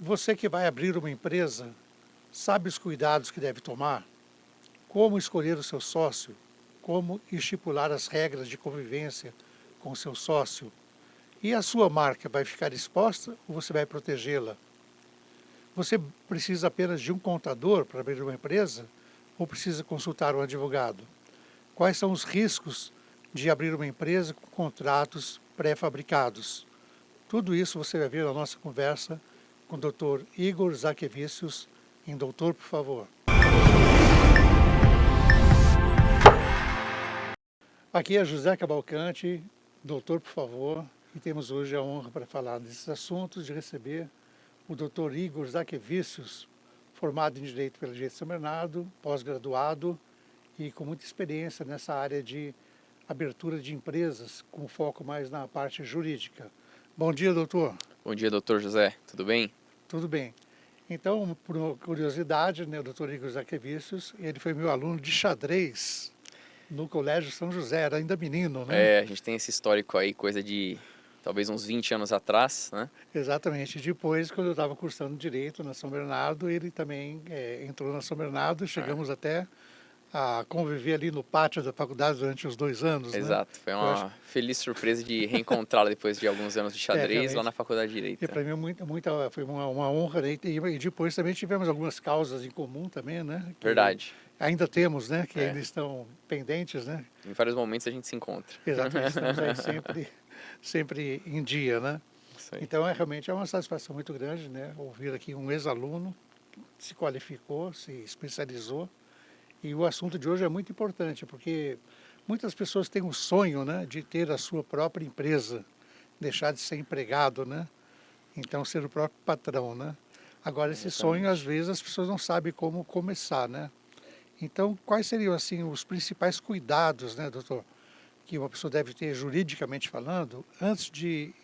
Você que vai abrir uma empresa, sabe os cuidados que deve tomar? Como escolher o seu sócio? Como estipular as regras de convivência com o seu sócio? E a sua marca vai ficar exposta ou você vai protegê-la? Você precisa apenas de um contador para abrir uma empresa ou precisa consultar um advogado? Quais são os riscos de abrir uma empresa com contratos pré-fabricados? Tudo isso você vai ver na nossa conversa com o Dr. Igor Zaquevicius, em Doutor, por favor. Aqui é José Cavalcante, doutor, por favor, e temos hoje a honra para falar desses assuntos de receber o Dr. Igor Zaquevicius, formado em Direito pela Direito de São Bernardo, pós-graduado e com muita experiência nessa área de abertura de empresas, com foco mais na parte jurídica. Bom dia, doutor. Bom dia, doutor José. Tudo bem? Tudo bem. Então, por curiosidade, né, o Dr. Igor Zaquevicius, ele foi meu aluno de xadrez no Colégio São José, era ainda menino, né? A gente tem esse histórico aí, coisa de talvez uns 20 anos atrás, né? Exatamente. Depois, quando eu estava cursando Direito na São Bernardo, ele também entrou na São Bernardo, chegamos até a conviver ali no pátio da faculdade durante os 2 anos, Exato. né? Foi uma feliz surpresa de reencontrá-lo depois de alguns anos de xadrez lá na Faculdade de Direito. E para mim foi uma honra, né? E depois também tivemos algumas causas em comum também, né? Que Verdade. ainda temos, né? Que ainda estão pendentes, né? Em vários momentos a gente se encontra. Exatamente, estamos aí sempre em dia, né? Isso aí. Então realmente é uma satisfação muito grande, né? Ouvir aqui um ex-aluno que se qualificou, se especializou. E o assunto de hoje é muito importante, porque muitas pessoas têm um sonho, né, de ter a sua própria empresa, deixar de ser empregado, né? Então ser o próprio patrão, né? Agora esse sonho, às vezes, as pessoas não sabem como começar, né? Então, quais seriam, assim, os principais cuidados, né, doutor, que uma pessoa deve ter, juridicamente falando, antes de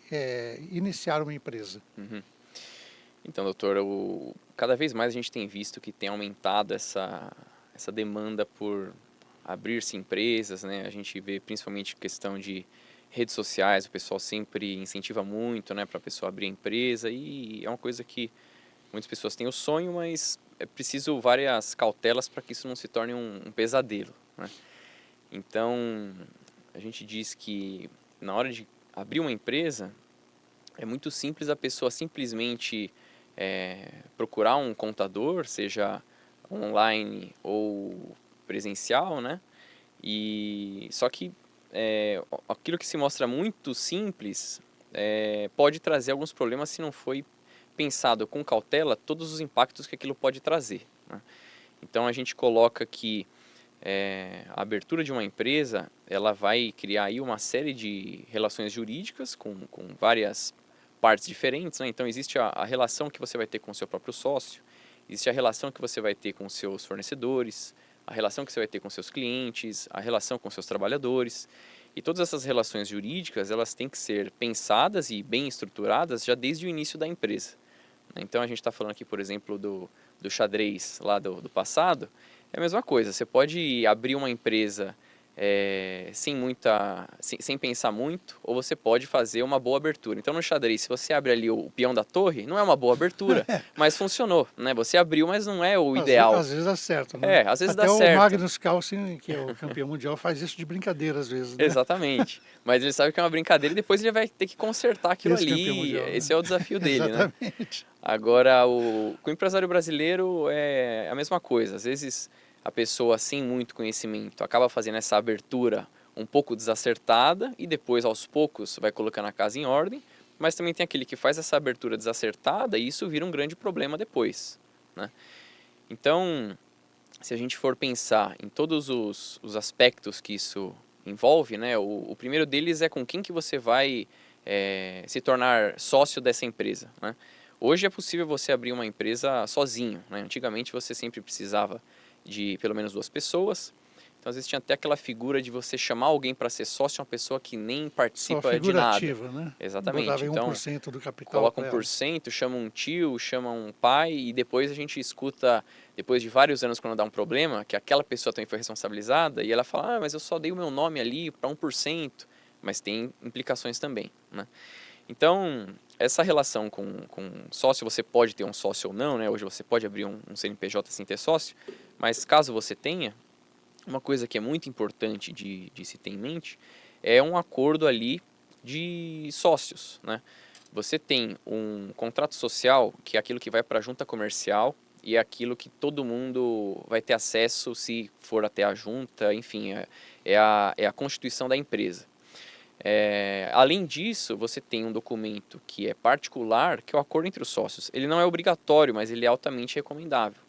iniciar uma empresa? Então, doutor, cada vez mais a gente tem visto que tem aumentado essa demanda por abrir-se empresas, né? A gente vê principalmente questão de redes sociais, o pessoal sempre incentiva muito, né, para a pessoa abrir empresa, e é uma coisa que muitas pessoas têm o sonho, mas é preciso várias cautelas para que isso não se torne um pesadelo, né? Então, a gente diz que na hora de abrir uma empresa, é muito simples a pessoa simplesmente procurar um contador, seja online ou presencial, né? E só que aquilo que se mostra muito simples pode trazer alguns problemas se não foi pensado com cautela todos os impactos que aquilo pode trazer, né? Então a gente coloca que a abertura de uma empresa, ela vai criar aí uma série de relações jurídicas com várias partes diferentes, né? Então existe a relação que você vai ter com o seu próprio sócio, existe a relação que você vai ter com os seus fornecedores, a relação que você vai ter com seus clientes, a relação com seus trabalhadores. E todas essas relações jurídicas, elas têm que ser pensadas e bem estruturadas já desde o início da empresa. Então a gente está falando aqui, por exemplo, do xadrez lá do passado. É a mesma coisa, você pode abrir uma empresa sem pensar muito, ou você pode fazer uma boa abertura. Então no xadrez, se você abre ali o peão da torre, não é uma boa abertura, mas funcionou, né? Você abriu, mas não é o ideal. Às vezes dá certo, né? Às vezes Até dá certo. o Magnus Carlsen, que é o campeão mundial, faz isso de brincadeira às vezes, né? Exatamente. Mas ele sabe que é uma brincadeira e depois ele vai ter que consertar aquilo ali. Mundial, né? Esse é o desafio dele, né? Exatamente. Agora, com o empresário brasileiro é a mesma coisa. Às vezes a pessoa sem muito conhecimento acaba fazendo essa abertura um pouco desacertada e depois aos poucos vai colocando a casa em ordem, mas também tem aquele que faz essa abertura desacertada e isso vira um grande problema depois, né? Então, se a gente for pensar em todos os aspectos que isso envolve, né, o primeiro deles é com quem que você vai se tornar sócio dessa empresa, né? Hoje é possível você abrir uma empresa sozinho, né? Antigamente você sempre precisava de pelo menos 2 pessoas. Então, às vezes tinha até aquela figura de você chamar alguém para ser sócio, uma pessoa que nem participa de nada. Figurativa, né? Exatamente. Botava Então, 1% do capital. coloca 1%, chama um tio, chama um pai, e depois a gente escuta, depois de vários anos, quando dá um problema, que aquela pessoa também foi responsabilizada, e ela fala, mas eu só dei o meu nome ali para 1%, mas tem implicações também, né? Então, essa relação com sócio, você pode ter um sócio ou não, né? Hoje você pode abrir um CNPJ sem ter sócio, mas caso você tenha, uma coisa que é muito importante de se ter em mente é um acordo ali de sócios, né? Você tem um contrato social, que é aquilo que vai para a junta comercial e é aquilo que todo mundo vai ter acesso se for até a junta, enfim, é a constituição da empresa. Além disso, você tem um documento que é particular, que é o acordo entre os sócios. Ele não é obrigatório, mas ele é altamente recomendável,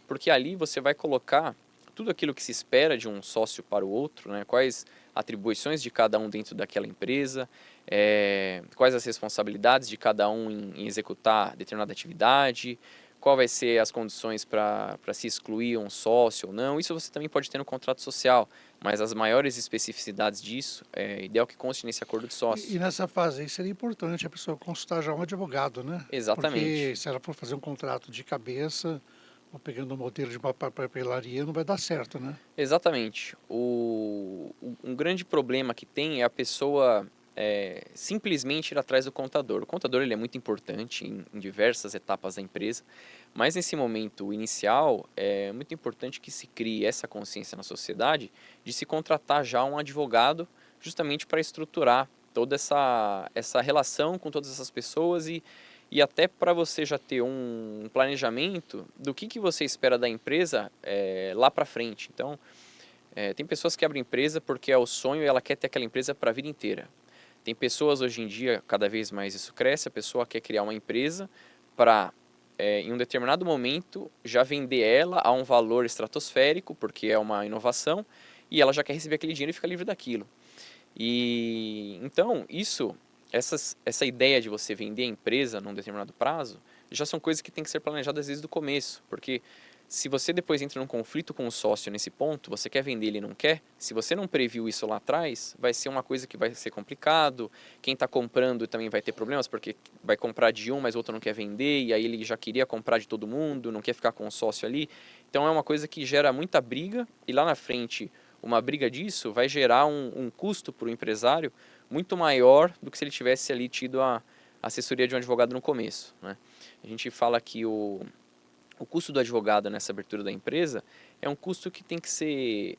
porque ali você vai colocar tudo aquilo que se espera de um sócio para o outro, né? Quais atribuições de cada um dentro daquela empresa, quais as responsabilidades de cada um em executar determinada atividade, qual vai ser as condições para se excluir um sócio ou não. Isso você também pode ter no contrato social, mas as maiores especificidades disso é ideal que conste nesse acordo de E sócios. nessa fase aí seria importante a pessoa consultar já um advogado, né? Porque Exatamente. se ela for fazer um contrato de cabeça, ou pegando o modelo de uma papelaria, não vai dar certo, né? Exatamente. Um grande problema que tem é a pessoa simplesmente ir atrás do contador. O contador ele é muito importante em diversas etapas da empresa, mas nesse momento inicial é muito importante que se crie essa consciência na sociedade de se contratar já um advogado justamente para estruturar toda essa relação com todas essas pessoas e até para você já ter um planejamento do que você espera da empresa lá para frente. Então, tem pessoas que abrem empresa porque é o sonho e ela quer ter aquela empresa para a vida inteira. Tem pessoas hoje em dia, cada vez mais isso cresce, a pessoa quer criar uma empresa para, em um determinado momento, já vender ela a um valor estratosférico, porque é uma inovação, e ela já quer receber aquele dinheiro e ficar livre daquilo. E então, essa ideia de você vender a empresa num determinado prazo, já são coisas que têm que ser planejadas desde o começo, porque se você depois entra num conflito com o sócio nesse ponto, você quer vender, ele não quer, se você não previu isso lá atrás, vai ser uma coisa que vai ser complicado, quem está comprando também vai ter problemas, porque vai comprar de um, mas o outro não quer vender, e aí ele já queria comprar de todo mundo, não quer ficar com o sócio ali, então é uma coisa que gera muita briga, e lá na frente uma briga disso vai gerar um custo para o empresário muito maior do que se ele tivesse ali tido a assessoria de um advogado no começo, né? A gente fala que o custo do advogado nessa abertura da empresa é um custo que tem que ser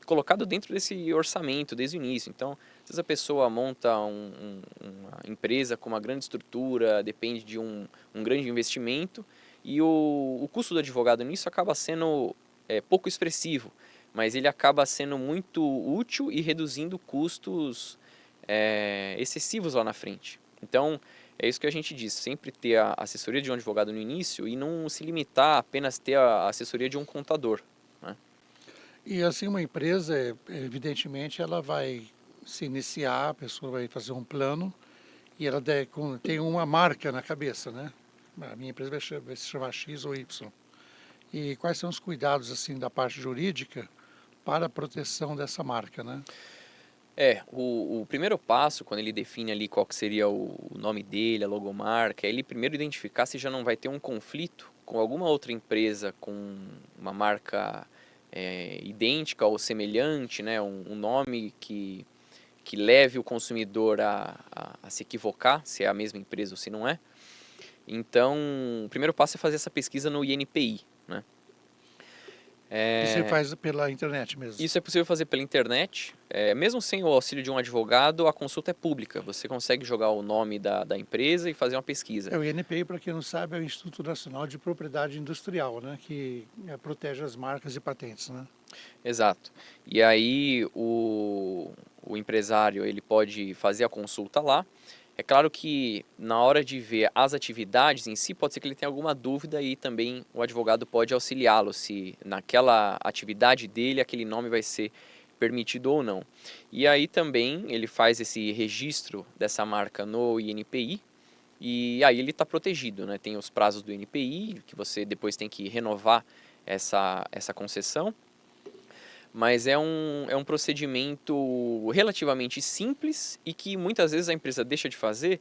colocado dentro desse orçamento desde o início. Então, às vezes a pessoa monta uma empresa com uma grande estrutura, depende de um grande investimento, e o custo do advogado nisso acaba sendo pouco expressivo, mas ele acaba sendo muito útil e reduzindo custos excessivos lá na frente. Então, é isso que a gente diz, sempre ter a assessoria de um advogado no início e não se limitar a apenas ter a assessoria de um contador, né? E assim, uma empresa, evidentemente, ela vai se iniciar, a pessoa vai fazer um plano e ela tem uma marca na cabeça, né? A minha empresa vai se chamar X ou Y. E quais são os cuidados, assim, da parte jurídica para a proteção dessa marca, né? O primeiro passo, quando ele define ali qual que seria o nome dele, a logomarca, é ele primeiro identificar se já não vai ter um conflito com alguma outra empresa com uma marca idêntica ou semelhante, né? Um nome que leve o consumidor a se equivocar, se é a mesma empresa ou se não é. Então, o primeiro passo é fazer essa pesquisa no INPI, né? E você faz pela internet mesmo. Isso é possível fazer pela internet, mesmo sem o auxílio de um advogado, a consulta é pública. Você consegue jogar o nome da empresa e fazer uma pesquisa. O INPI, para quem não sabe, é o Instituto Nacional de Propriedade Industrial, né? Que protege as marcas e patentes, né? Exato. E aí o empresário ele pode fazer a consulta lá. É claro que na hora de ver as atividades em si, pode ser que ele tenha alguma dúvida e também o advogado pode auxiliá-lo se naquela atividade dele aquele nome vai ser permitido ou não. E aí também ele faz esse registro dessa marca no INPI e aí ele está protegido, né? Tem os prazos do INPI, que você depois tem que renovar essa concessão, mas é um procedimento relativamente simples e que muitas vezes a empresa deixa de fazer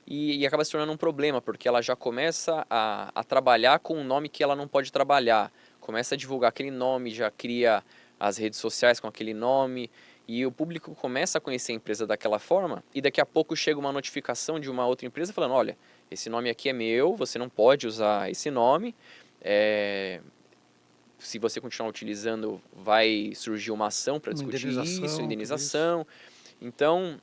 e acaba se tornando um problema, porque ela já começa a trabalhar com um nome que ela não pode trabalhar, começa a divulgar aquele nome, já cria as redes sociais com aquele nome, E o público começa a conhecer a empresa daquela forma e daqui a pouco chega uma notificação de uma outra empresa falando, olha, esse nome aqui é meu, você não pode usar esse nome, se você continuar utilizando vai surgir uma ação para Uma discutir isso, indenização, tudo isso. indenização. Então,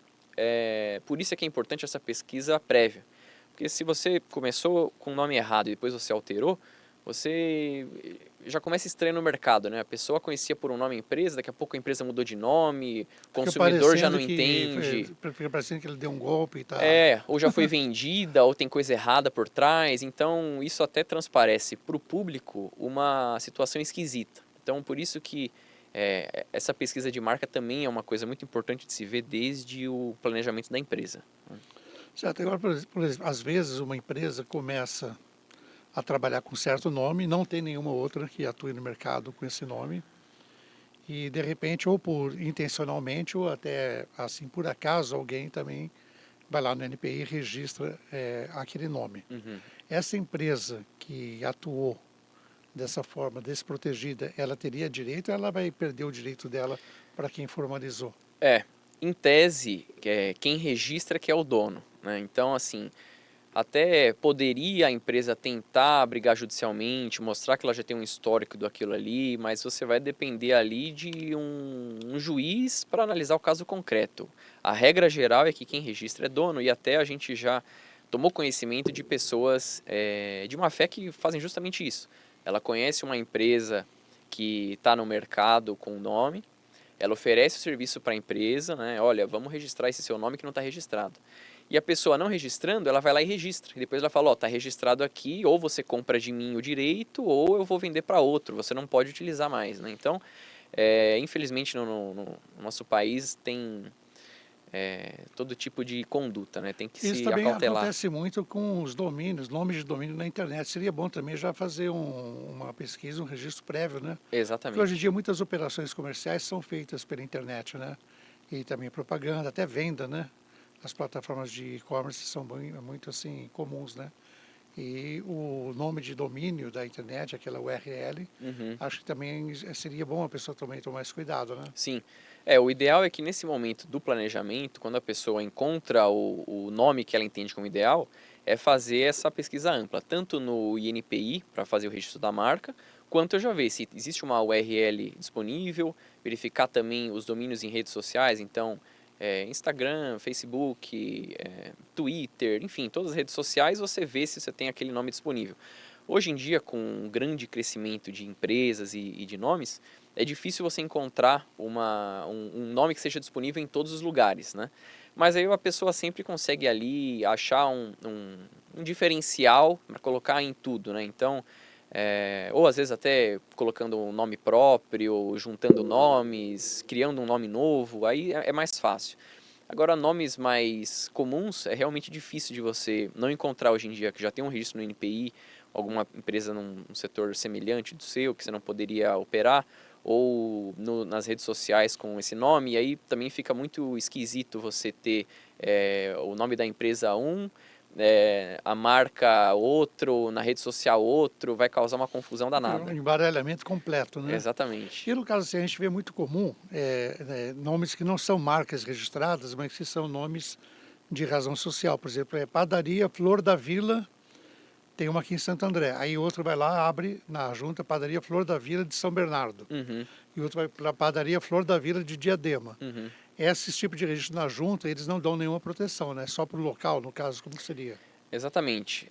por isso é que é importante essa pesquisa prévia. Porque se você começou com o nome errado e depois você alterou, você já começa estranho no mercado, né? A pessoa conhecia por um nome a empresa, daqui a pouco a empresa mudou de nome, o consumidor já não entende. Fica parecendo que ele deu um golpe e tá. Ou já foi vendida, ou tem coisa errada por trás. Então, isso até transparece para o público uma situação esquisita. Então, por isso que essa pesquisa de marca também é uma coisa muito importante de se ver desde o planejamento da empresa. Certo, agora, por exemplo, às vezes uma empresa começa a trabalhar com certo nome, não tem nenhuma outra que atue no mercado com esse nome, e de repente, ou por intencionalmente, ou até assim, por acaso, alguém também vai lá no NPI e registra aquele nome. Uhum. Essa empresa que atuou dessa forma desprotegida, ela teria direito ou ela vai perder o direito dela para quem formalizou? Em tese, quem registra que é o dono, né? Então, assim, até poderia a empresa tentar brigar judicialmente, mostrar que ela já tem um histórico daquilo ali, mas você vai depender ali de um juiz para analisar o caso concreto. A regra geral é que quem registra é dono e até a gente já tomou conhecimento de pessoas de má fé que fazem justamente isso. Ela conhece uma empresa que está no mercado com o nome, ela oferece o serviço para a empresa, né? Olha, vamos registrar esse seu nome que não está registrado. E a pessoa não registrando, ela vai lá e registra. E depois ela fala, ó, tá registrado aqui, ou você compra de mim o direito, ou eu vou vender para outro, você não pode utilizar mais, né? Então, infelizmente no nosso país tem todo tipo de conduta, né? Tem que Isso se também acautelar. acontece muito com os domínios, nomes de domínio na internet. Seria bom também já fazer uma pesquisa, um registro prévio, né? Porque hoje em Exatamente. dia muitas operações comerciais são feitas pela internet, né? E também propaganda, até venda, né? As plataformas de e-commerce são muito assim comuns, né? E o nome de domínio da internet, aquela URL, Uhum. acho que também seria bom a pessoa também tomar esse cuidado, né? Sim. O ideal é que nesse momento do planejamento, quando a pessoa encontra o nome que ela entende como ideal, é fazer essa pesquisa ampla, tanto no INPI, para fazer o registro da marca, quanto eu já ver se existe uma URL disponível, verificar também os domínios em redes sociais, então Instagram, Facebook, Twitter, enfim, todas as redes sociais, você vê se você tem aquele nome disponível. Hoje em dia, com um grande crescimento de empresas e de nomes, é difícil você encontrar um nome que seja disponível em todos os lugares, né? Mas aí a pessoa sempre consegue ali achar um diferencial para colocar em tudo, né? Então, ou às vezes até colocando um nome próprio, juntando nomes, criando um nome novo, aí é mais fácil. Agora, nomes mais comuns é realmente difícil de você não encontrar hoje em dia, que já tem um registro no NPI, alguma empresa num setor semelhante do seu, que você não poderia operar, ou nas redes sociais com esse nome, e aí também fica muito esquisito você ter o nome da empresa a marca outro, na rede social outro, vai causar uma confusão Fica um danada. embaralhamento completo, né? Exatamente. E no caso assim, a gente vê muito comum nomes que não são marcas registradas, mas que são nomes de razão social. Por exemplo, Padaria Flor da Vila, tem uma aqui em Santo André. Aí outro vai lá, abre na junta Padaria Flor da Vila de São Bernardo. Uhum, E outro vai para a Padaria Flor da Vila de Diadema. uhum. Esses tipos de registro na junta, eles não dão nenhuma proteção, né? Só para o local, no caso, como seria? Exatamente.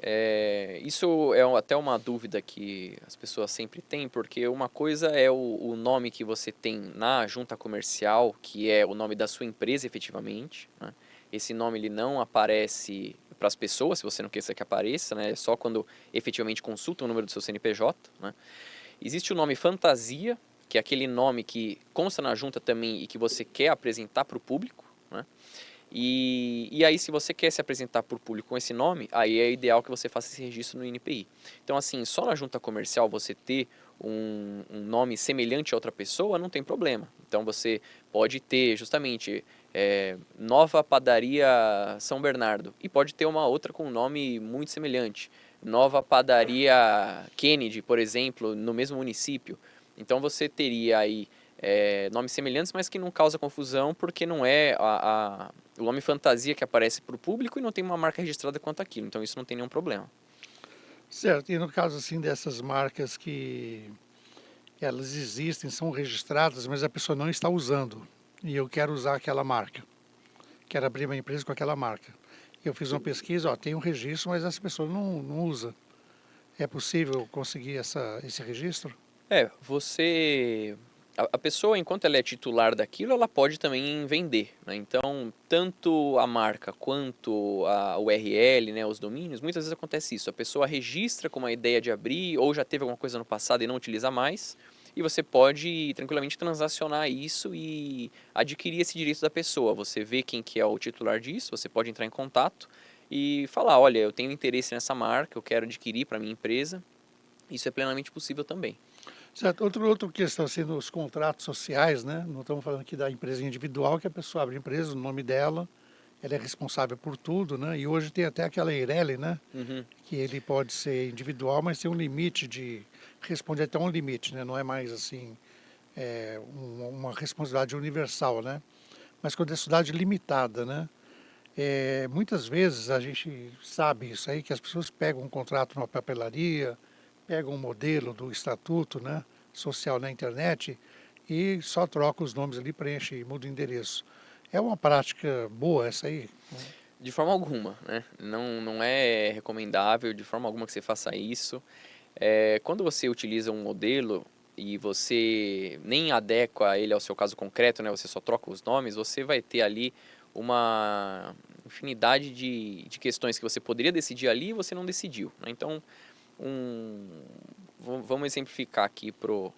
Isso é até uma dúvida que as pessoas sempre têm, porque uma coisa é o nome que você tem na junta comercial, que é o nome da sua empresa efetivamente, né? Esse nome ele não aparece para as pessoas, se você não quiser que apareça, né? É só quando efetivamente consulta o número do seu CNPJ, né? Existe o nome fantasia, que é aquele nome que consta na junta também e que você quer apresentar para o público, né? E aí, se você quer se apresentar por público com esse nome, aí é ideal que você faça esse registro no INPI. Então, assim, só na junta comercial você ter um nome semelhante a outra pessoa, não tem problema. Então, você pode ter, justamente, Nova Padaria São Bernardo, e pode ter uma outra com um nome muito semelhante. Nova Padaria Kennedy, por exemplo, no mesmo município. Então, você teria aí nomes semelhantes, mas que não causa confusão porque não é o nome fantasia que aparece para o público e não tem uma marca registrada quanto aquilo, então isso não tem nenhum problema. Certo, e no caso assim dessas marcas que elas existem, são registradas, mas a pessoa não está usando, e eu quero usar aquela marca, quero abrir uma empresa com aquela marca. Eu fiz uma pesquisa, ó, tem um registro, mas essa pessoa não usa. É possível conseguir esse registro? A pessoa, enquanto ela é titular daquilo, ela pode também vender, né? Então, tanto a marca quanto a URL, né, os domínios, muitas vezes acontece isso. A pessoa registra com uma ideia de abrir, ou já teve alguma coisa no passado e não utiliza mais, e você pode tranquilamente transacionar isso e adquirir esse direito da pessoa. Você vê quem que é o titular disso, você pode entrar em contato e falar, olha, eu tenho interesse nessa marca, eu quero adquirir para minha empresa. Isso é plenamente possível também. Certo. Outra questão, assim, nos contratos sociais, né? Não estamos falando aqui da empresa individual, que a pessoa abre a empresa, no nome dela, ela é responsável por tudo, né? E hoje tem até aquela Eireli, né? Uhum. Que ele pode ser individual, mas tem um limite responde até um limite, né? Não é mais assim, uma responsabilidade universal, né? Mas quando é sociedade limitada, né? Muitas vezes a gente sabe isso aí, que as pessoas pegam um contrato numa papelaria, pegam um modelo do estatuto, né, social na internet e só troca os nomes ali, preenche e muda o endereço. É uma prática boa essa aí? De forma alguma, né? Não é recomendável de forma alguma que você faça isso. Quando você utiliza um modelo e você nem adequa ele ao seu caso concreto, né? Você só troca os nomes, você vai ter ali uma infinidade de questões que você poderia decidir ali e você não decidiu, né? Então, vamos exemplificar aqui pro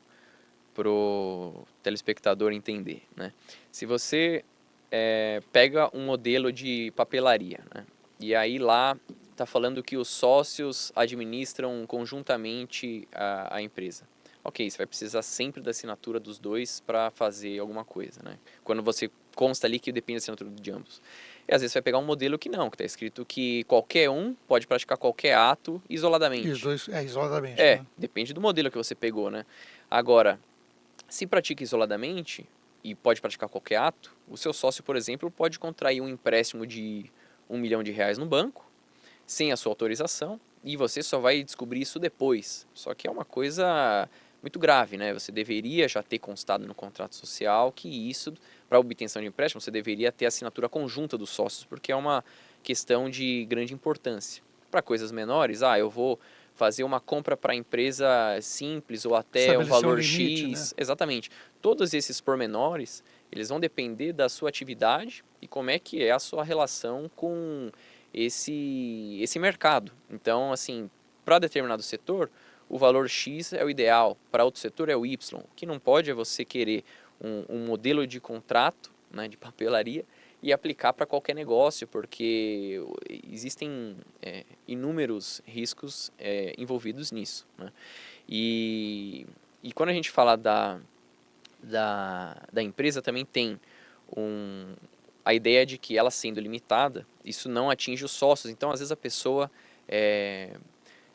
telespectador entender, né? Se você pega um modelo de papelaria, né? E aí lá está falando que os sócios administram conjuntamente a empresa. Ok, você vai precisar sempre da assinatura dos dois para fazer alguma coisa, né? Quando você consta ali que depende da assinatura de ambos. E às vezes você vai pegar um modelo que não, que está escrito que qualquer um pode praticar qualquer ato E os isoladamente. dois, isoladamente, né? Depende do modelo que você pegou, né? Agora, se pratica isoladamente e pode praticar qualquer ato, o seu sócio, por exemplo, pode contrair um empréstimo de R$ 1 milhão no banco, sem a sua autorização, e você só vai descobrir isso depois. Só que é uma coisa muito grave, né? Você deveria já ter constado no contrato social que isso, para obtenção de empréstimo, você deveria ter a assinatura conjunta dos sócios, porque é uma questão de grande importância. Para coisas menores, eu vou fazer uma compra para a empresa simples ou até um Estabelecer um valor limite, né? X, exatamente. Todos esses pormenores, eles vão depender da sua atividade e como é que é a sua relação com esse mercado. Então, assim, para determinado setor, o valor X é o ideal, para outro setor é o Y. O que não pode é você querer um modelo de contrato, né, de papelaria, e aplicar para qualquer negócio, porque existem inúmeros riscos envolvidos nisso, né? E quando a gente fala da empresa, também tem a ideia de que ela sendo limitada, isso não atinge os sócios. Então, às vezes, a pessoa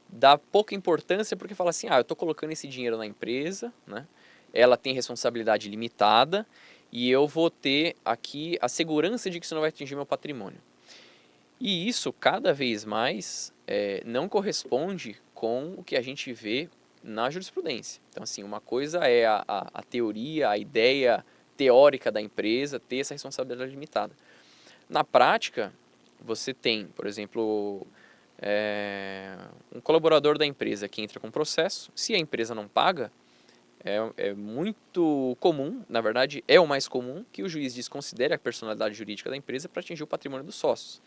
dá pouca importância porque fala assim, eu estou colocando esse dinheiro na empresa, né? Ela tem responsabilidade limitada e eu vou ter aqui a segurança de que isso não vai atingir meu patrimônio. E isso, cada vez mais, não corresponde com o que a gente vê na jurisprudência. Então, assim, uma coisa é a teoria, a ideia teórica da empresa ter essa responsabilidade limitada. Na prática, você tem, por exemplo, um colaborador da empresa que entra com um processo. Se a empresa não paga, é muito comum, na verdade é o mais comum, que o juiz desconsidere a personalidade jurídica da empresa para atingir o patrimônio dos sócios.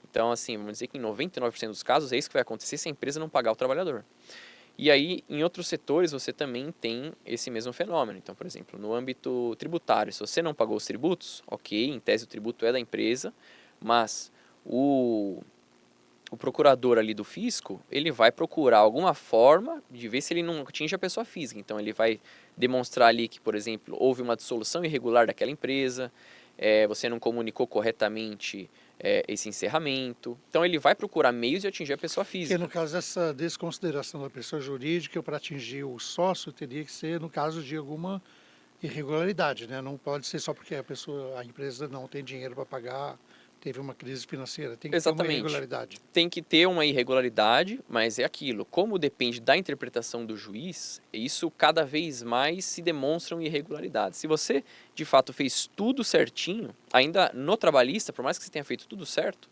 Então, assim, vamos dizer que em 99% dos casos é isso que vai acontecer se a empresa não pagar o trabalhador. E aí, em outros setores, você também tem esse mesmo fenômeno. Então, por exemplo, no âmbito tributário, se você não pagou os tributos, ok, em tese o tributo é da empresa, mas o procurador ali do fisco, ele vai procurar alguma forma de ver se ele não atinge a pessoa física. Então, ele vai demonstrar ali que, por exemplo, houve uma dissolução irregular daquela empresa, você não comunicou corretamente esse encerramento. Então, ele vai procurar meios de atingir a pessoa Que no física. caso essa desconsideração da pessoa jurídica para atingir o sócio teria que ser no caso de alguma irregularidade, né? Não pode ser só porque a empresa não tem dinheiro para pagar, teve uma crise financeira, tem que ter uma Exatamente. irregularidade. Tem que ter uma irregularidade, mas é aquilo. Como depende da interpretação do juiz, isso cada vez mais se demonstram irregularidades. Se você, de fato, fez tudo certinho, ainda no trabalhista, por mais que você tenha feito tudo certo,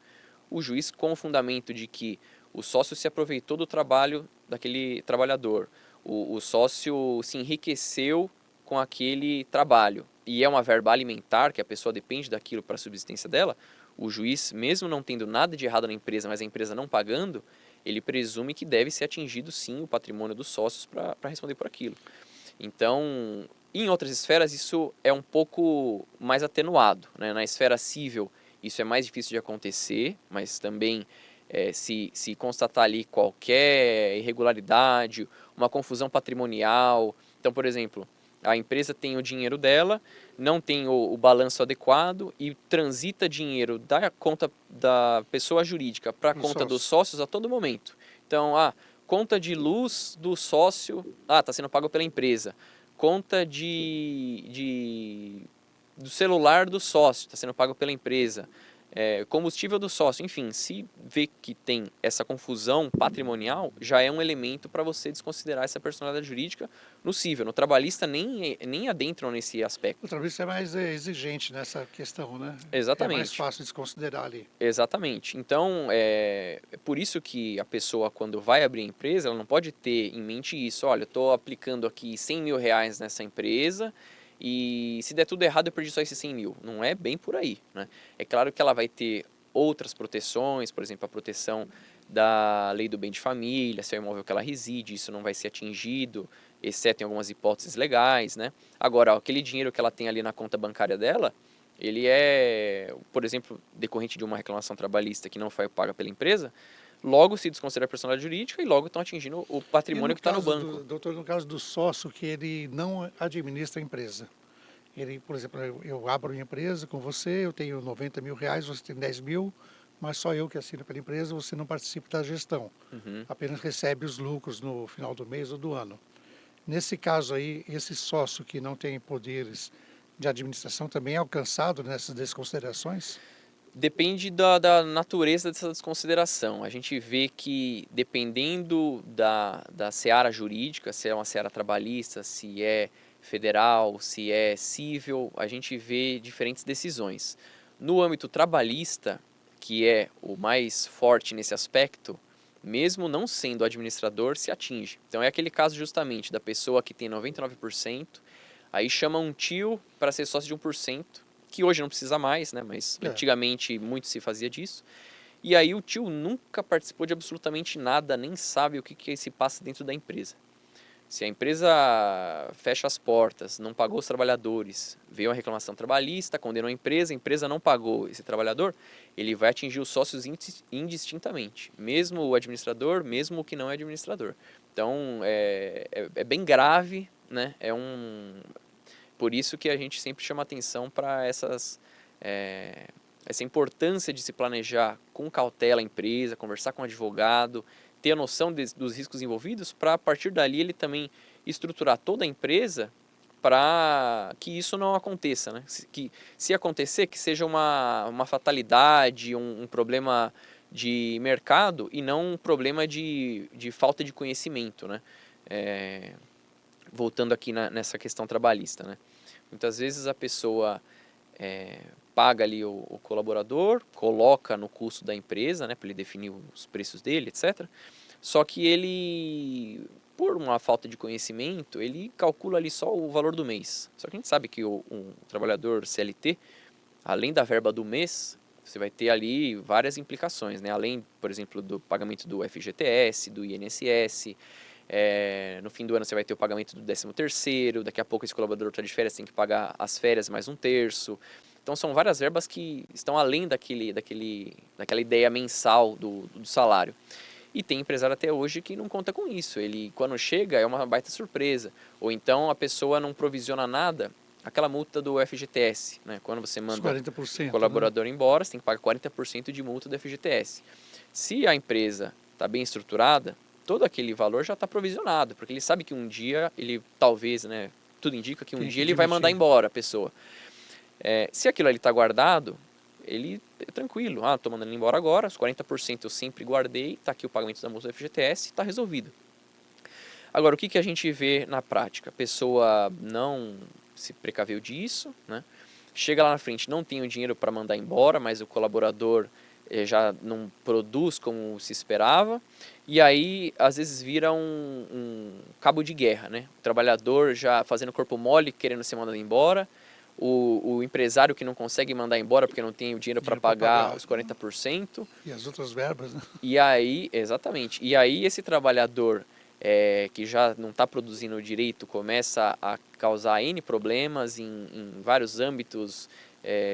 o juiz, com o fundamento de que o sócio se aproveitou do trabalho daquele trabalhador, o sócio se enriqueceu com aquele trabalho, e é uma verba alimentar, que a pessoa depende daquilo para a subsistência dela, o juiz, mesmo não tendo nada de errado na empresa, mas a empresa não pagando, ele presume que deve ser atingido sim o patrimônio dos sócios para responder por aquilo. Então, em outras esferas isso é um pouco mais atenuado, né? Na esfera civil isso é mais difícil de acontecer, mas também se constatar ali qualquer irregularidade, uma confusão patrimonial. Então, por exemplo, a empresa tem o dinheiro dela, não tem o balanço adequado e transita dinheiro da conta da pessoa jurídica para a conta dos sócios a todo momento. Então, conta de luz do sócio, está sendo pago pela empresa. Conta do celular do sócio, está sendo pago pela empresa. Combustível do sócio, enfim, se vê que tem essa confusão patrimonial, já é um elemento para você desconsiderar essa personalidade jurídica no cível. No trabalhista nem adentram nesse aspecto. O trabalhista é mais exigente nessa questão, né? Exatamente. É mais fácil desconsiderar ali. Exatamente. Então, é por isso que a pessoa, quando vai abrir a empresa, ela não pode ter em mente isso. Olha, eu estou aplicando aqui 100 mil reais nessa empresa e se der tudo errado eu perdi só esses 100 mil. Não é bem por aí, né? É claro que ela vai ter outras proteções, por exemplo, a proteção da lei do bem de família, se é o imóvel que ela reside, isso não vai ser atingido, exceto em algumas hipóteses legais, né? Agora, aquele dinheiro que ela tem ali na conta bancária dela, ele é, por exemplo, decorrente de uma reclamação trabalhista que não foi paga pela empresa, logo se desconsidera a personalidade jurídica e logo estão atingindo o patrimônio que está no banco. Doutor, no caso do sócio que ele não administra a empresa, ele, por exemplo, eu abro uma empresa com você, eu tenho 90 mil reais, você tem 10 mil, mas só eu que assino pela empresa, você não participa da gestão, apenas recebe os lucros no final do mês ou do ano. Nesse caso aí, esse sócio que não tem poderes de administração também é alcançado nessas desconsiderações? Depende da natureza dessa desconsideração. A gente vê que, dependendo da seara jurídica, se é uma seara trabalhista, se é federal, se é civil, a gente vê diferentes decisões. No âmbito trabalhista, que é o mais forte nesse aspecto, mesmo não sendo administrador, se atinge. Então é aquele caso justamente da pessoa que tem 99%, aí chama um tio para ser sócio de 1%, que hoje não precisa mais, né? Mas antigamente muito se fazia disso. E aí o tio nunca participou de absolutamente nada, nem sabe o que se passa dentro da empresa. Se a empresa fecha as portas, não pagou os trabalhadores, veio a reclamação trabalhista, condenou a empresa não pagou esse trabalhador, ele vai atingir os sócios indistintamente, mesmo o administrador, mesmo o que não é administrador. Então é bem grave, né? Por isso que a gente sempre chama atenção para essa importância de se planejar com cautela a empresa, conversar com o advogado, ter a noção dos riscos envolvidos, para a partir dali ele também estruturar toda a empresa para que isso não aconteça, né? Se acontecer, que seja uma fatalidade, um problema de mercado e não um problema de falta de conhecimento, né? Voltando aqui nessa questão trabalhista, né? Muitas vezes a pessoa paga ali o colaborador, coloca no custo da empresa, né, para ele definir os preços dele, etc. Só que ele, por uma falta de conhecimento, ele calcula ali só o valor do mês. Só que a gente sabe que um trabalhador CLT, além da verba do mês, você vai ter ali várias implicações, né? Além, por exemplo, do pagamento do FGTS, do INSS, no fim do ano você vai ter o pagamento do 13º, daqui a pouco esse colaborador está de férias, tem que pagar as férias mais um terço. Então são várias verbas que estão além daquela ideia mensal do salário. E tem empresário até hoje que não conta com isso. Ele, quando chega, é uma baita surpresa. Ou então a pessoa não provisiona nada, aquela multa do FGTS, né? Quando você manda o colaborador embora, você tem que pagar 40% de multa do FGTS. Se a empresa está bem estruturada, todo aquele valor já está provisionado, porque ele sabe que um dia ele talvez, né, tudo indica que um Tem dia que ele vai mandar demitir. embora a pessoa. Se aquilo ali está guardado, ele é tranquilo. Ah, estou mandando ele embora agora, os 40% eu sempre guardei, está aqui o pagamento da multa do FGTS, está resolvido. Agora, o que a gente vê na prática? A pessoa não se precaveu disso, né? Chega lá na frente, não tem o dinheiro para mandar embora, mas o colaborador já não produz como se esperava, e aí às vezes vira um cabo de guerra, né? O trabalhador já fazendo corpo mole, querendo ser mandado embora, o empresário que não consegue mandar embora porque não tem o dinheiro para Dinheiro para pagar pagar. os 40%, E as outras verbas, né? e aí, exatamente, e aí esse trabalhador que já não está produzindo direito começa a causar N problemas em vários âmbitos.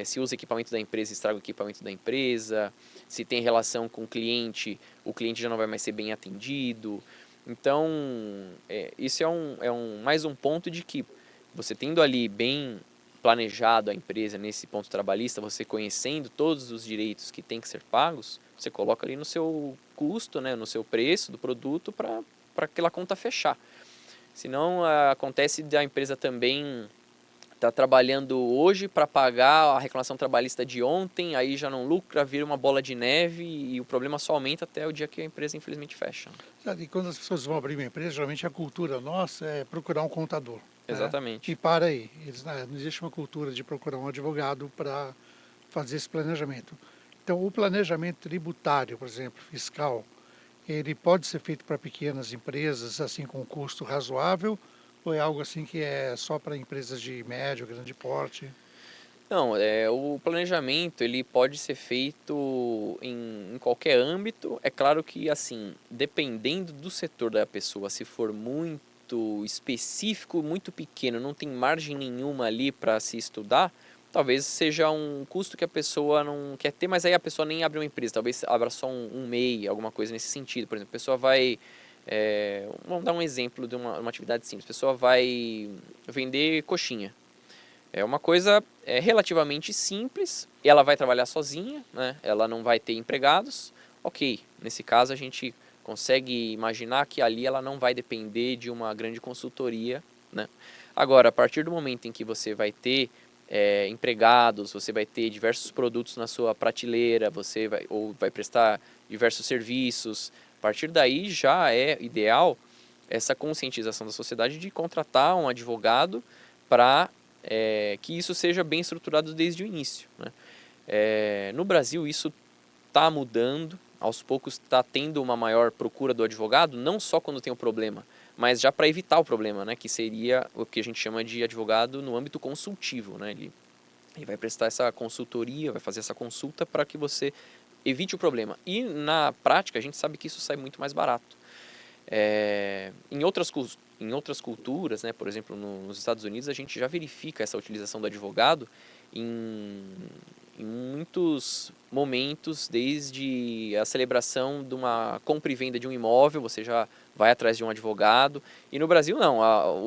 Se usa equipamento da empresa, estraga o equipamento da empresa. Se tem relação com o cliente já não vai mais ser bem atendido. Então, isso mais um ponto de que você tendo ali bem planejado a empresa nesse ponto trabalhista, você conhecendo todos os direitos que tem que ser pagos, você coloca ali no seu custo, né, no seu preço do produto para aquela conta fechar. Senão acontece da empresa também estar trabalhando hoje para pagar a reclamação trabalhista de ontem, aí já não lucra, vira uma bola de neve e o problema só aumenta até o dia que a empresa infelizmente fecha. Sabe, e quando as pessoas vão abrir uma empresa, geralmente a cultura nossa é procurar um contador. Né? E Exatamente. para aí. Não existe uma cultura de procurar um advogado para fazer esse planejamento. Então, o planejamento tributário, por exemplo, fiscal, ele pode ser feito para pequenas empresas, assim, com custo razoável, ou é algo assim que é só para empresas de médio, grande porte? Não, o planejamento ele pode ser feito em qualquer âmbito. É claro que, assim, dependendo do setor da pessoa, se for muito específico, muito pequeno, não tem margem nenhuma ali para se estudar, talvez seja um custo que a pessoa não quer ter, mas aí a pessoa nem abre uma empresa, talvez abra só um MEI, alguma coisa nesse sentido. Por exemplo, a pessoa vai. Vamos dar um exemplo de uma atividade simples. A pessoa vai vender coxinha. É uma coisa relativamente simples, ela vai trabalhar sozinha, né? Ela não vai ter empregados. Ok, nesse caso a gente consegue imaginar que ali ela não vai depender de uma grande consultoria, né? Agora, a partir do momento em que você vai ter empregados, você vai ter diversos produtos na sua prateleira, ou vai prestar diversos serviços, a partir daí já é ideal essa conscientização da sociedade de contratar um advogado para que isso seja bem estruturado desde o início, né? No Brasil isso está mudando, aos poucos está tendo uma maior procura do advogado, não só quando tem o problema, mas já para evitar o problema, né? Que seria o que a gente chama de advogado no âmbito consultivo, né? Ele vai prestar essa consultoria, vai fazer essa consulta para que você evite o problema. E na prática a gente sabe que isso sai muito mais barato. Em outras culturas, né, por exemplo, nos Estados Unidos, a gente já verifica essa utilização do advogado em, em muitos momentos, desde a celebração de uma compra e venda de um imóvel, você já vai atrás de um advogado. E no Brasil, não.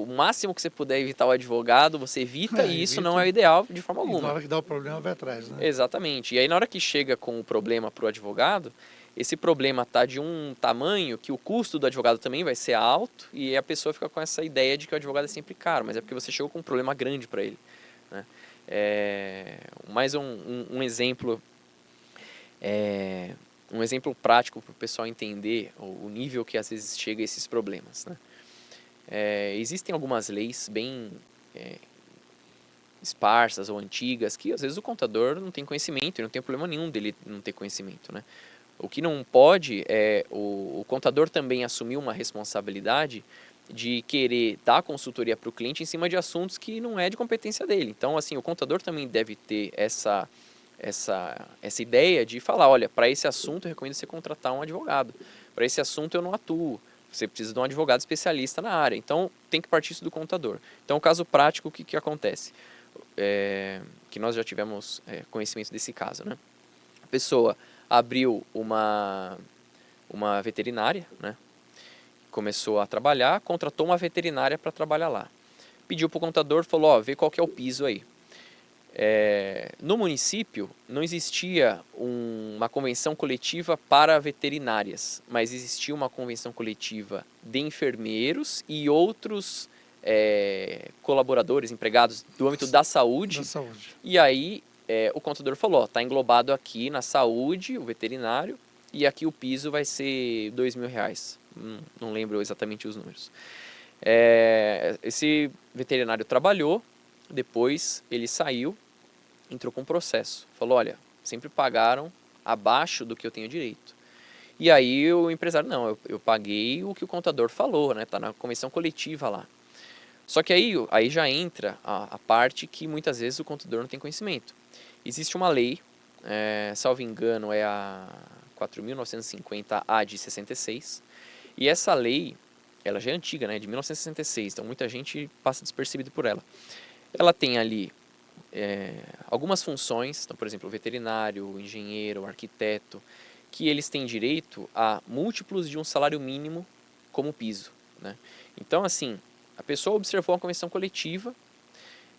O máximo que você puder evitar o advogado, você evita, e isso não é o Evita. ideal de forma E na alguma. hora que dá o problema, vai atrás, né? Exatamente. E aí, na hora que chega com o problema para o advogado, esse problema tá de um tamanho que o custo do advogado também vai ser alto e a pessoa fica com essa ideia de que o advogado é sempre caro, mas é porque você chegou com um problema grande para ele, né? Mais um exemplo, um exemplo prático para o pessoal entender o nível que às vezes chega a esses problemas, né? Existem algumas leis bem esparsas ou antigas que às vezes o contador não tem conhecimento e não tem problema nenhum dele não ter conhecimento, né? O que não pode é o contador também assumir uma responsabilidade de querer dar consultoria para o cliente em cima de assuntos que não é de competência dele. Então, assim, o contador também deve ter essa ideia de falar, olha, para esse assunto eu recomendo você contratar um advogado. Para esse assunto eu não atuo. Você precisa de um advogado especialista na área. Então, tem que partir isso do contador. Então, o caso prático, o que acontece? Que nós já tivemos conhecimento desse caso, né? A pessoa abriu uma veterinária, né? Começou a trabalhar, contratou uma veterinária para trabalhar lá. Pediu para o contador, falou, ó, vê qual que é o piso aí. No município não existia uma convenção coletiva para veterinárias, mas existia uma convenção coletiva de enfermeiros e outros colaboradores, empregados do âmbito da saúde. Da saúde. E aí o contador falou, está englobado aqui na saúde, o veterinário, e aqui o piso vai ser R$ 2.000. Não lembro exatamente os números. Esse veterinário trabalhou, depois ele saiu, entrou com um processo. Falou, olha, sempre pagaram abaixo do que eu tenho direito. E aí o empresário, não, eu paguei o que o contador falou, né? Tá na convenção coletiva lá. Só que aí já entra a parte que muitas vezes o contador não tem conhecimento. Existe uma lei, salvo engano, é a 4.950-A de 66, e essa lei, ela já é antiga, né, de 1966, então muita gente passa despercebido por ela. Ela tem ali algumas funções, então, por exemplo, o veterinário, o engenheiro, o arquiteto, que eles têm direito a múltiplos de um salário mínimo como piso, né? Então, assim, a pessoa observou a convenção coletiva,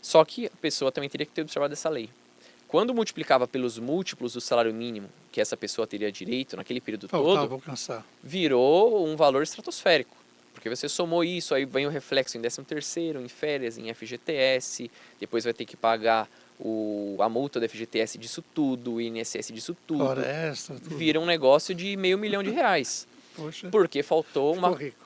só que a pessoa também teria que ter observado essa lei. Quando multiplicava pelos múltiplos do salário mínimo que essa pessoa teria direito naquele período todo, virou um valor estratosférico. Porque você somou isso, aí vem o reflexo em 13º, em férias, em FGTS, depois vai ter que pagar a multa do FGTS disso tudo, o INSS disso tudo. Floresta, tudo. Vira um negócio de R$500 milhões. Poxa, porque faltou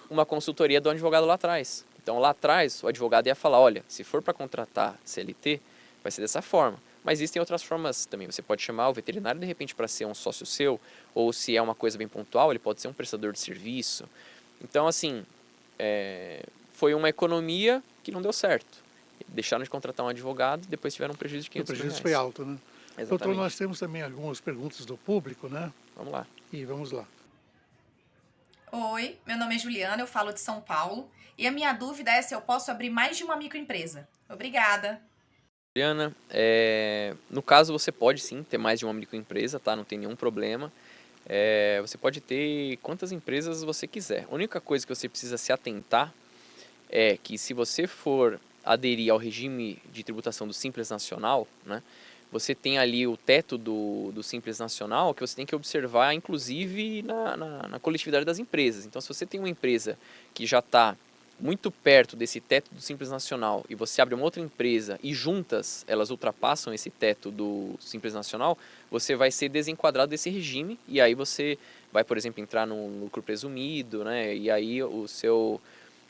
uma consultoria do advogado lá atrás. Então lá atrás o advogado ia falar, olha, se for para contratar CLT, vai ser dessa forma. Mas existem outras formas também. Você pode chamar o veterinário de repente para ser um sócio seu, ou se é uma coisa bem pontual, ele pode ser um prestador de serviço. Então assim, foi uma economia que não deu certo. Deixaram de contratar um advogado e depois tiveram um prejuízo de R$500 milhões. O prejuízo foi alto, né? Exatamente. Doutor, nós temos também algumas perguntas do público, né? Vamos lá. E vamos lá. Oi, meu nome é Juliana, eu falo de São Paulo. E a minha dúvida é se eu posso abrir mais de uma microempresa. Obrigada. Juliana, no caso você pode sim ter mais de uma microempresa, tá? Não tem nenhum problema. Você pode ter quantas empresas você quiser. A única coisa que você precisa se atentar é que se você for aderir ao regime de tributação do Simples Nacional, né, você tem ali o teto do Simples Nacional que você tem que observar, inclusive, na coletividade das empresas. Então, se você tem uma empresa que já está muito perto desse teto do Simples Nacional e você abre uma outra empresa e juntas elas ultrapassam esse teto do Simples Nacional, você vai ser desenquadrado desse regime e aí você vai, por exemplo, entrar no lucro presumido, né, e aí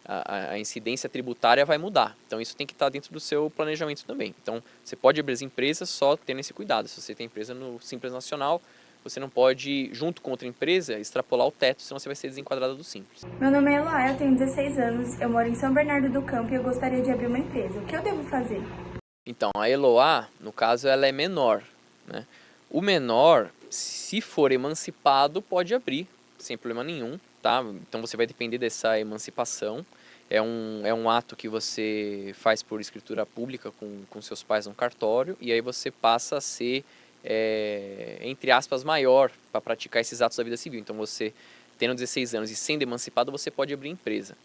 a incidência tributária vai mudar. Então isso tem que estar dentro do seu planejamento também. Então você pode abrir as empresas só tendo esse cuidado. Se você tem empresa no Simples Nacional, você não pode, junto com outra empresa, extrapolar o teto, senão você vai ser desenquadrada do Simples. Meu nome é Eloá, eu tenho 16 anos, eu moro em São Bernardo do Campo e eu gostaria de abrir uma empresa. O que eu devo fazer? Então, a Eloá, no caso, ela é menor, né? O menor, se for emancipado, pode abrir, sem problema nenhum, tá? Então você vai depender dessa emancipação. É um ato que você faz por escritura pública com seus pais no cartório e aí você passa a ser, entre aspas, maior para praticar esses atos da vida civil. Então você, tendo 16 anos e sendo emancipado, você pode abrir empresa.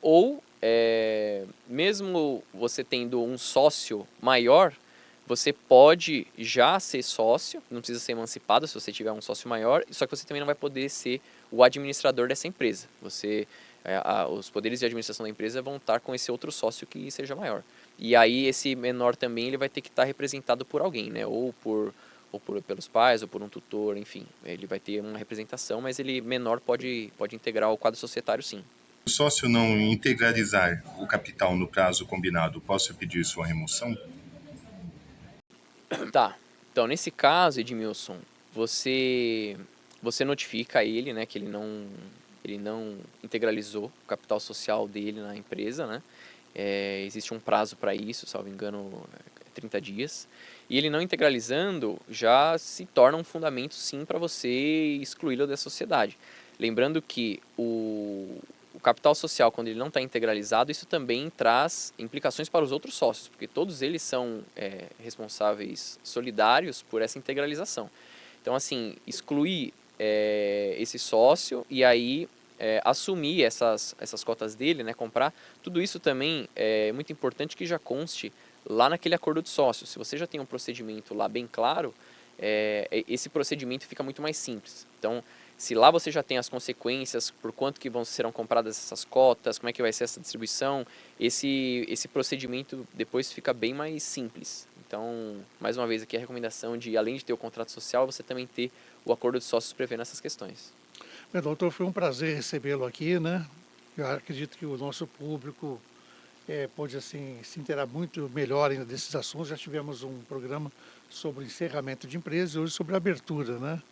Ou, mesmo você tendo um sócio maior, você pode já ser sócio, não precisa ser emancipado se você tiver um sócio maior, só que você também não vai poder ser o administrador dessa empresa. Os poderes de administração da empresa vão estar com esse outro sócio que seja maior. E aí esse menor também ele vai ter que estar representado por alguém, né? Pelos pais, ou por um tutor, enfim. Ele vai ter uma representação, mas ele menor pode integrar o quadro societário, sim. Se o sócio não integralizar o capital no prazo combinado, posso pedir sua remoção? Tá. Então, nesse caso, Edmilson, você notifica ele, né, que ele não integralizou o capital social dele na empresa, né? Existe um prazo para isso, salvo engano, 30 dias. E ele não integralizando já se torna um fundamento, sim, para você excluí-lo da sociedade. Lembrando que o capital social, quando ele não está integralizado, isso também traz implicações para os outros sócios, porque todos eles são responsáveis solidários por essa integralização. Então, assim, excluir esse sócio e aí assumir essas cotas dele, né, comprar, tudo isso também é muito importante que já conste lá naquele acordo de sócio. Se você já tem um procedimento lá bem claro, esse procedimento fica muito mais simples. Então, Se lá você já tem as consequências, por quanto que serão compradas essas cotas, como é que vai ser essa distribuição, esse procedimento depois fica bem mais simples. Então, mais uma vez aqui a recomendação de, além de ter o contrato social, você também ter o acordo de sócios prevendo essas questões. Bem, doutor, foi um prazer recebê-lo aqui, né? Eu acredito que o nosso público pode assim, se inteirar muito melhor ainda desses assuntos. Já tivemos um programa sobre encerramento de empresas e hoje sobre abertura, né?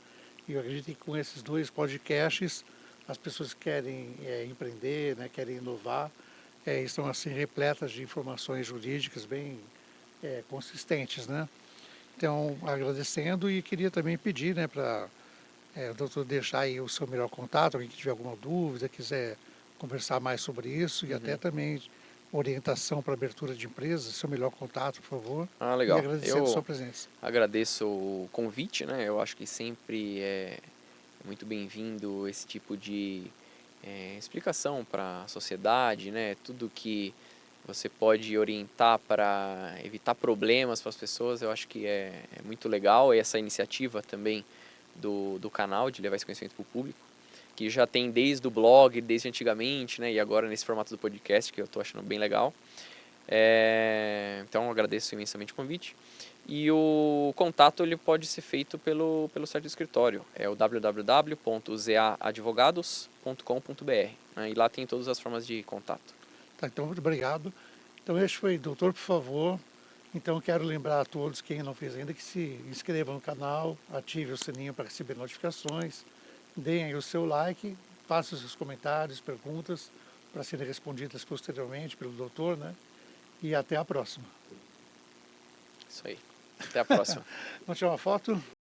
E eu acredito que com esses 2 podcasts, as pessoas que querem empreender, né, querem inovar, estão assim repletas de informações jurídicas bem consistentes, né? Então, agradecendo e queria também pedir, né, para o doutor deixar aí o seu melhor contato, alguém que tiver alguma dúvida, quiser conversar mais sobre isso e até também orientação para abertura de empresas, seu melhor contato, por favor. Ah, E legal. agradecendo a sua presença. Agradeço o convite, né? Eu acho que sempre é muito bem-vindo esse tipo de explicação para a sociedade, né? Tudo que você pode orientar para evitar problemas para as pessoas, eu acho que é muito legal. E essa iniciativa também do canal de levar esse conhecimento para o público, que já tem desde o blog, desde antigamente, né? E agora nesse formato do podcast, que eu estou achando bem legal. Então, agradeço imensamente o convite. E o contato ele pode ser feito pelo site do escritório, é o www.zaadvogados.com.br, né? E lá tem todas as formas de contato. Tá, então, muito obrigado. Então, este foi, doutor, por favor. Então, quero lembrar a todos, quem não fez ainda, que se inscreva no canal, ative o sininho para receber notificações, deem aí o seu like, façam os seus comentários, perguntas, para serem respondidas posteriormente pelo doutor, né? E até a próxima. Isso aí. Até a próxima. Vamos tirar uma foto?